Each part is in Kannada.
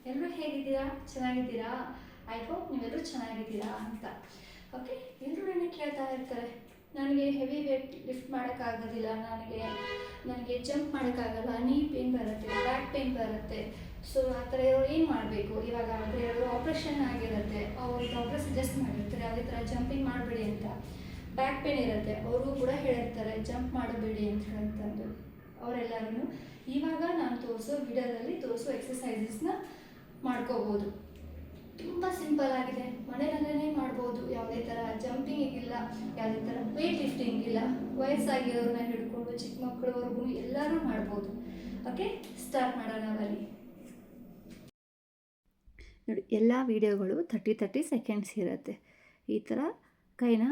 ಎಲ್ಲರೂ ಹೇಗಿದ್ದೀರಾ? ಚೆನ್ನಾಗಿದ್ದೀರಾ? ಐ ಹೋಪ್ ನೀವೆಲ್ಲರೂ ಚೆನ್ನಾಗಿದ್ದೀರಾ ಅಂತ. ಓಕೆ, ಎಲ್ಲರೂ ನನಗೆ ಕೇಳ್ತಾ ಇರ್ತಾರೆ, ನನಗೆ ಹೆವಿ ವೇಟ್ ಲಿಫ್ಟ್ ಮಾಡೋಕ್ಕಾಗೋದಿಲ್ಲ, ನನಗೆ ಜಂಪ್ ಮಾಡೋಕ್ಕಾಗಲ್ಲ, ನೀ ಪೇನ್ ಬರುತ್ತೆ, ಬ್ಯಾಕ್ ಪೇನ್ ಬರುತ್ತೆ. ಸೊ ಆ ಥರ ಏನು ಮಾಡಬೇಕು? ಇವಾಗ ಅಂದರೆ ಅವರು ಆಪ್ರೇಷನ್ ಆಗಿರುತ್ತೆ, ಅವ್ರು ಡಾಕ್ಟರ್ ಸಜೆಸ್ಟ್ ಮಾಡಿರ್ತಾರೆ ಯಾವುದೇ ಥರ ಜಂಪಿಂಗ್ ಮಾಡಬೇಡಿ ಅಂತ. ಬ್ಯಾಕ್ ಪೇನ್ ಇರುತ್ತೆ, ಅವರು ಕೂಡ ಹೇಳಿರ್ತಾರೆ ಜಂಪ್ ಮಾಡಬೇಡಿ ಅಂತ ಅಂತಂದು. ಅವರೆಲ್ಲರೂ ಇವಾಗ ನಾನು ವಿಡಿಯೋದಲ್ಲಿ ತೋರಿಸೋ ಎಕ್ಸಸೈಸಸ್ನ ಮಾಡ್ಕೋಬೋದು. ತುಂಬ ಸಿಂಪಲ್ ಆಗಿದೆ, ಮನೆಯಲ್ಲೇ ಮಾಡ್ಬೋದು. ಯಾವುದೇ ಥರ ಜಂಪಿಂಗ್ ಇಲ್ಲ, ಯಾವುದೇ ಥರ ವೇಟ್ ಲಿಫ್ಟಿಂಗ್ ಇಲ್ಲ. ವಯಸ್ಸಾಗಿರೋರನ್ನ ಹಿಡ್ಕೊಂಡು ಚಿಕ್ಕ ಮಕ್ಕಳವರೆಗೂ ಎಲ್ಲರೂ ಮಾಡ್ಬೋದು. ಓಕೆ, ಸ್ಟಾರ್ಟ್ ಮಾಡೋಣ ಬನ್ನಿ. ನೋಡಿ, ಎಲ್ಲ ವೀಡಿಯೋಗಳು 30 ಸೆಕೆಂಡ್ಸ್ ಇರುತ್ತೆ. ಈ ಥರ ಕೈನ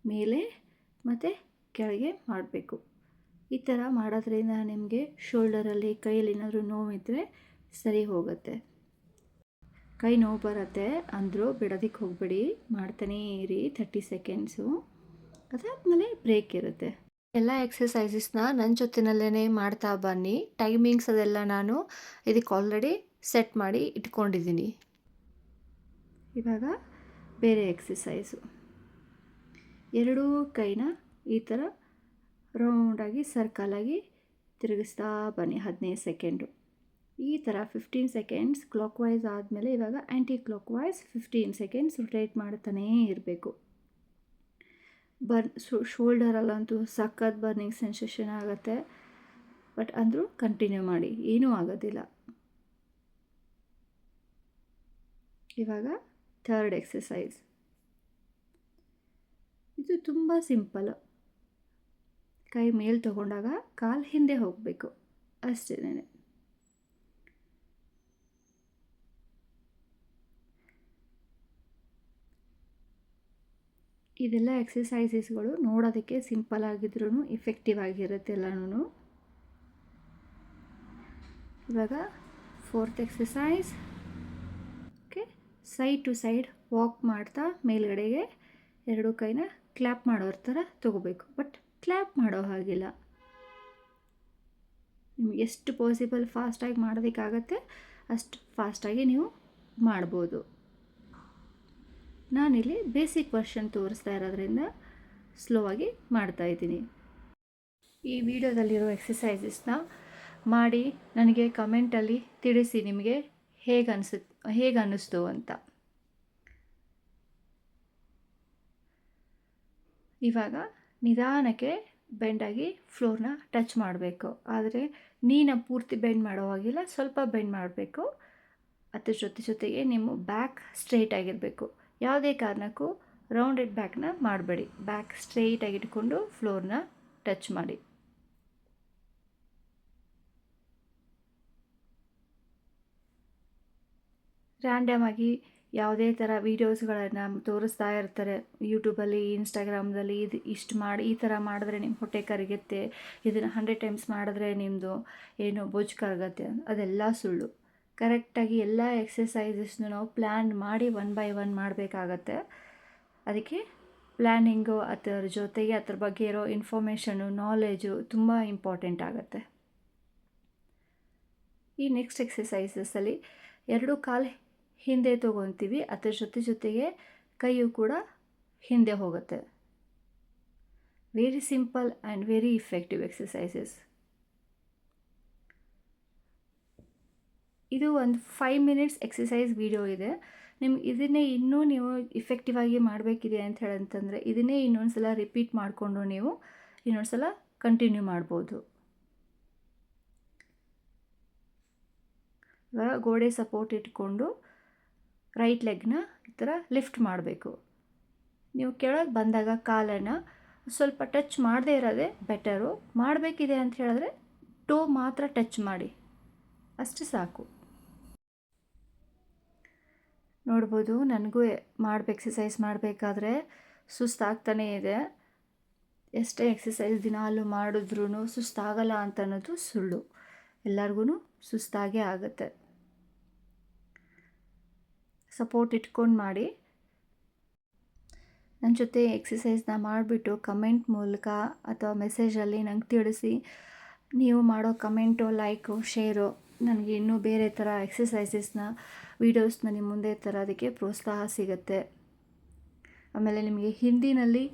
ಮೇಲೆ ಮತ್ತು ಕೆಳಗೆ ಮಾಡಬೇಕು. ಈ ಥರ ಮಾಡೋದ್ರಿಂದ ನಿಮಗೆ ಶೋಲ್ಡರಲ್ಲಿ ಕೈಯಲ್ಲಿ ಏನಾದರೂ ನೋವಿದ್ದರೆ ಸರಿ ಹೋಗುತ್ತೆ. ಕೈ ನೋವು ಬರುತ್ತೆ ಅಂದರೂ ಬಿಡೋದಕ್ಕೆ ಹೋಗಬೇಡಿ, ಮಾಡ್ತಾನೇ ಇರಿ 30 ಸೆಕೆಂಡ್ಸು. ಅದಾದಮೇಲೆ ಬ್ರೇಕ್ ಇರುತ್ತೆ. ಎಲ್ಲ ಎಕ್ಸಸೈಸಸ್ನ ನನ್ನ ಜೊತೆಯಲ್ಲೇ ಮಾಡ್ತಾ ಬನ್ನಿ. ಟೈಮಿಂಗ್ಸ್ ಅದೆಲ್ಲ ನಾನು ಇದಕ್ಕೆ ಆಲ್ರೆಡಿ ಸೆಟ್ ಮಾಡಿ ಇಟ್ಕೊಂಡಿದ್ದೀನಿ. ಇವಾಗ ಬೇರೆ ಎಕ್ಸಸೈಸು. ಎರಡೂ ಕೈನ ಈ ಥರ ರೌಂಡಾಗಿ ಸರ್ಕಲಾಗಿ ತಿರುಗಿಸ್ತಾ ಬನ್ನಿ 15 ಸೆಕೆಂಡು. ಈ ಥರ 15 ಸೆಕೆಂಡ್ಸ್ ಕ್ಲಾಕ್ ವೈಸ್ ಆದಮೇಲೆ ಇವಾಗ anticlockwise 15 seconds rotate ಮಾಡ್ತಾನೇ ಇರಬೇಕು. ಶೋಲ್ಡರಲ್ಲಂತೂ ಸಖತ್ ಬರ್ನಿಂಗ್ ಸೆನ್ಸೇಷನ್ ಆಗುತ್ತೆ, ಬಟ್ ಅಂದರೂ ಕಂಟಿನ್ಯೂ ಮಾಡಿ, ಏನೂ ಆಗೋದಿಲ್ಲ. ಇವಾಗ ಥರ್ಡ್ ಎಕ್ಸಸೈಸ್. ಇದು ತುಂಬ ಸಿಂಪಲ್. ಕೈ ಮೇಲೆ ತಗೊಂಡಾಗ ಕಾಲು ಹಿಂದೆ ಹೋಗಬೇಕು, ಅಷ್ಟೇ. ಇದೆಲ್ಲ ಎಕ್ಸಸೈಸಸ್ಗಳು ನೋಡೋದಕ್ಕೆ ಸಿಂಪಲ್ ಆಗಿದ್ರೂ ಇಫೆಕ್ಟಿವ್ ಆಗಿರುತ್ತೆ ಎಲ್ಲನೂ. ಇವಾಗ fourth exercise. Okay, side to side walk ಮಾಡ್ತಾ ಮೇಲ್ಗಡೆಗೆ ಎರಡು ಕೈನ ಕ್ಲ್ಯಾಪ್ ಮಾಡೋರ ಥರ ತೊಗೋಬೇಕು, ಬಟ್ ಕ್ಲ್ಯಾಪ್ ಮಾಡೋ ಹಾಗಿಲ್ಲ. ನಿಮ್ಗೆ ಎಷ್ಟು ಪಾಸಿಬಲ್ ಫಾಸ್ಟಾಗಿ ಮಾಡೋದಕ್ಕಾಗತ್ತೆ ಅಷ್ಟು ಫಾಸ್ಟಾಗಿ ನೀವು ಮಾಡ್ಬೋದು. ನಾನಿಲ್ಲಿ ಬೇಸಿಕ್ ವರ್ಷನ್ ತೋರಿಸ್ತಾ ಇರೋದ್ರಿಂದ ಸ್ಲೋ ಆಗಿ ಮಾಡ್ತಾಯಿದ್ದೀನಿ. ಈ ವಿಡಿಯೋದಲ್ಲಿರೋ ಎಕ್ಸಸೈಸಸ್ನ ಮಾಡಿ ನನಗೆ ಕಮೆಂಟಲ್ಲಿ ತಿಳಿಸಿ ನಿಮಗೆ ಹೇಗೆ ಅನ್ನಿಸ್ತು ಅಂತ. ಇವಾಗ ನಿಧಾನಕ್ಕೆ ಬೆಂಡಾಗಿ ಫ್ಲೋರ್ನ ಟಚ್ ಮಾಡಬೇಕು, ಆದರೆ ನೀನು ಪೂರ್ತಿ ಬೆಂಡ್ ಮಾಡೋ ಹಾಗಿಲ್ಲ, ಸ್ವಲ್ಪ ಬೆಂಡ್ ಮಾಡಬೇಕು. ಅದ್ರ ಜೊತೆಗೆ ನಿಮ್ಮ ಬ್ಯಾಕ್ ಸ್ಟ್ರೈಟ್ ಆಗಿರಬೇಕು. ಯಾವುದೇ ಕಾರಣಕ್ಕೂ ರೌಂಡೆಡ್ ಬ್ಯಾಕ್ನ ಮಾಡಬೇಡಿ, ಬ್ಯಾಕ್ ಸ್ಟ್ರೈಟಾಗಿ ಇಟ್ಕೊಂಡು ಫ್ಲೋರ್ನ ಟಚ್ ಮಾಡಿ. ರ್ಯಾಂಡಮ್ ಆಗಿ ಯಾವುದೇ ಥರ ವೀಡಿಯೋಸ್ಗಳನ್ನು ತೋರಿಸ್ತಾ ಇರ್ತಾರೆ ಯೂಟ್ಯೂಬಲ್ಲಿ, ಇನ್ಸ್ಟಾಗ್ರಾಮ್ದಲ್ಲಿ. ಇಷ್ಟು ಮಾಡಿ ಈ ಥರ ಮಾಡಿದ್ರೆ ನಿಮ್ಮ ಹೊಟ್ಟೆ ಕರಗುತ್ತೆ, ಇದನ್ನು 100 ಟೈಮ್ಸ್ ಮಾಡಿದ್ರೆ ನಿಮ್ಮದು ಏನು ಬೊಜ್ಜು ಕರಗತ್ತೆ, ಅದೆಲ್ಲ ಸುಳ್ಳು. ಕರೆಕ್ಟಾಗಿ ಎಲ್ಲ ಎಕ್ಸಸೈಸಸ್ನು ನಾವು ಪ್ಲ್ಯಾನ್ ಮಾಡಿ 1 by 1 ಮಾಡಬೇಕಾಗತ್ತೆ. ಅದಕ್ಕೆ ಪ್ಲ್ಯಾನಿಂಗು, ಅದರ ಜೊತೆಗೆ ಅದ್ರ ಬಗ್ಗೆ ಇರೋ ಇನ್ಫಾರ್ಮೇಷನು, ನಾಲೆಜು ತುಂಬ ಇಂಪಾರ್ಟೆಂಟ್ ಆಗುತ್ತೆ. ಈ ನೆಕ್ಸ್ಟ್ ಎಕ್ಸಸೈಸಸ್ಸಲ್ಲಿ ಎರಡು ಕಾಲು ಹಿಂದೆ ತೊಗೊತೀವಿ, ಅದರ ಜೊತೆಗೆ ಕೈಯು ಕೂಡ ಹಿಂದೆ ಹೋಗುತ್ತೆ. Very simple and very effective exercises. ಇದು ಒಂದು 5 ಮಿನಿಟ್ಸ್ ಎಕ್ಸಸೈಸ್ ವಿಡಿಯೋ ಇದೆ. ನಿಮ್ಗೆ ಇದನ್ನೇ ಇನ್ನೂ ನೀವು ಇಫೆಕ್ಟಿವ್ ಆಗಿ ಮಾಡಬೇಕಿದೆ ಅಂತ ಹೇಳಂತಂದರೆ ಇದನ್ನೇ ಇನ್ನೊಂದು ಸಲ ರಿಪೀಟ್ ಮಾಡಿಕೊಂಡು ನೀವು ಇನ್ನೊಂದು ಸಲ ಕಂಟಿನ್ಯೂ ಮಾಡ್ಬೋದು. ಇವಾಗ ಗೋಡೆ ಸಪೋರ್ಟ್ ಇಟ್ಕೊಂಡು ರೈಟ್ ಲೆಗ್ನ ಈ ಥರ ಲಿಫ್ಟ್ ಮಾಡಬೇಕು. ನೀವು ಕೆಳಗೆ ಬಂದಾಗ ಕಾಲನ್ನು ಸ್ವಲ್ಪ ಟಚ್ ಮಾಡದೇ ಇರೋದೇ ಬೆಟರು. ಮಾಡಬೇಕಿದೆ ಅಂತ ಹೇಳಿದ್ರೆ ಟೋ ಮಾತ್ರ ಟಚ್ ಮಾಡಿ, ಅಷ್ಟು ಸಾಕು. ನೋಡ್ಬೋದು, ನನಗೂ ಎಕ್ಸಸೈಸ್ ಮಾಡಬೇಕಾದ್ರೆ ಸುಸ್ತಾಗ್ತಾನೇ ಇದೆ. ಎಷ್ಟೇ ಎಕ್ಸಸೈಸ್ ದಿನಾಲೂ ಮಾಡಿದ್ರೂ ಸುಸ್ತಾಗಲ್ಲ ಅಂತ ಅನ್ನೋದು ಸುಳ್ಳು. ಎಲ್ಲರಿಗೂ ಸುಸ್ತಾಗೇ ಆಗುತ್ತೆ. ಸಪೋರ್ಟ್ ಇಟ್ಕೊಂಡು ಮಾಡಿ. ನನ್ನ ಜೊತೆ ಎಕ್ಸಸೈಸ್ನ ಮಾಡಿಬಿಟ್ಟು ಕಮೆಂಟ್ ಮೂಲಕ ಅಥವಾ ಮೆಸೇಜಲ್ಲಿ ನಂಗೆ ತಿಳಿಸಿ. ನೀವು ಮಾಡೋ ಕಮೆಂಟು, ಲೈಕು, ಶೇರು ನನಗೆ ಇನ್ನೂ ಬೇರೆ ಥರ ಎಕ್ಸಸೈಸಸ್ನ ವೀಡಿಯೋಸ್ನ ನಿಮ್ಮ ಮುಂದೆ ತರೋದಕ್ಕೆ ಪ್ರೋತ್ಸಾಹ ಸಿಗುತ್ತೆ. ಆಮೇಲೆ ನಿಮಗೆ ಹಿಂದಿನಲ್ಲಿ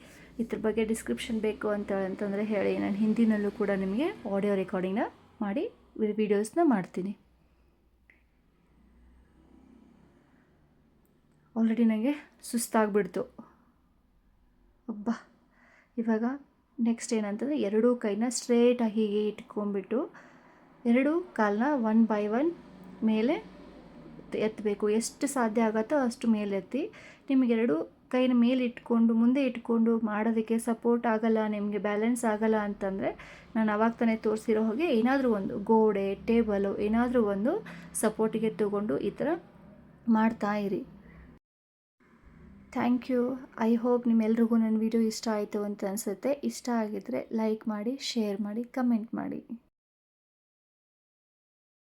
ಇದ್ರ ಬಗ್ಗೆ ಡಿಸ್ಕ್ರಿಪ್ಷನ್ ಬೇಕು ಅಂತಂದರೆ ಹೇಳಿ, ನಾನು ಹಿಂದಿನಲ್ಲೂ ಕೂಡ ನಿಮಗೆ ಆಡಿಯೋ ರೆಕಾರ್ಡಿಂಗ್ನ ಮಾಡಿ ವೀಡಿಯೋಸ್ನ ಮಾಡ್ತೀನಿ. ಆಲ್ರೆಡಿ ನನಗೆ ಸುಸ್ತಾಗ್ಬಿಡ್ತು. ಇವಾಗ ನೆಕ್ಸ್ಟ್ ಏನಂತಂದರೆ ಎರಡೂ ಕೈನ ಸ್ಟ್ರೇಟಾಗಿ ಹೀಗೆ ಇಟ್ಕೊಂಡ್ಬಿಟ್ಟು ಎರಡೂ ಕಾಲನ್ನ 1 by 1 ಮೇಲೆ ಎತ್ತಬೇಕು. ಎಷ್ಟು ಸಾಧ್ಯ ಆಗುತ್ತೋ ಅಷ್ಟು ಮೇಲೆ ಎತ್ತಿ. ನಿಮಗೆರಡು ಕೈನ ಮೇಲೆ ಇಟ್ಕೊಂಡು ಮುಂದೆ ಇಟ್ಕೊಂಡು ಮಾಡೋದಕ್ಕೆ ಸಪೋರ್ಟ್ ಆಗಲ್ಲ, ನಿಮಗೆ ಬ್ಯಾಲೆನ್ಸ್ ಆಗಲ್ಲ ಅಂತಂದರೆ ನಾನು ಆವಾಗ ತಾನೇ ತೋರಿಸಿರೋ ಹಾಗೆ ಏನಾದರೂ ಒಂದು ಗೋಡೆ, ಟೇಬಲು ಏನಾದರೂ ಒಂದು ಸಪೋರ್ಟಿಗೆ ತೊಗೊಂಡು ಈ ಥರ ಮಾಡ್ತಾಯಿರಿ. Thank you. ಐ ಹೋಪ್ ನಿಮ್ಮೆಲ್ರಿಗೂ ನನ್ನ ವಿಡಿಯೋ ಇಷ್ಟ ಆಯಿತು ಅಂತ ಅನಿಸುತ್ತೆ. ಇಷ್ಟ ಆಗಿದ್ದರೆ ಲೈಕ್ ಮಾಡಿ, ಶೇರ್ ಮಾಡಿ, ಕಮೆಂಟ್ ಮಾಡಿ.